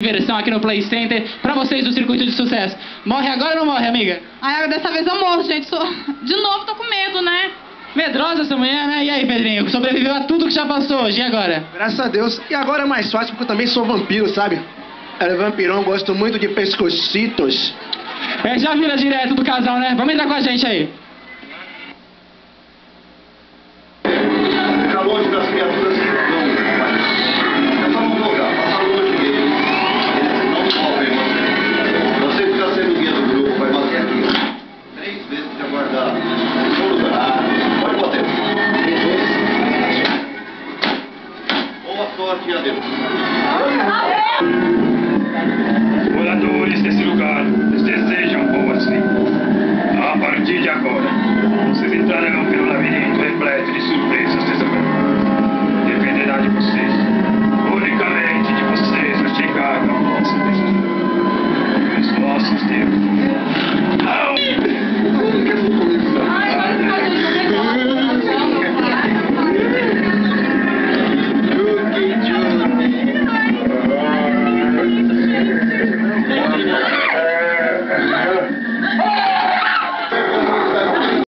Diversão aqui no Play Center pra vocês do Circuito de Sucesso. Morre agora ou não morre, amiga? Ai, dessa vez eu morro, gente. De novo, tô com medo, né? Medrosa essa mulher, né? E aí, Pedrinho? Sobreviveu a tudo que já passou hoje, e agora? Graças a Deus. E agora é mais fácil porque eu também sou vampiro, sabe? É vampirão, gosto muito de pescocitos. Já vira direto do casal, né? Vamos entrar com a gente aí. Fica longe das criaturas que não. É só não tocar, passa longe deles. Eles não sofrem você. Você fica sendo guia do grupo, vai bater aqui. 3 vezes de aguardar. Pode bater. 3 vezes. Boa sorte e adeus. Moradores desse lugar, lhes desejam boas-vindas. A partir de agora, vocês entrarão pelo labirinto.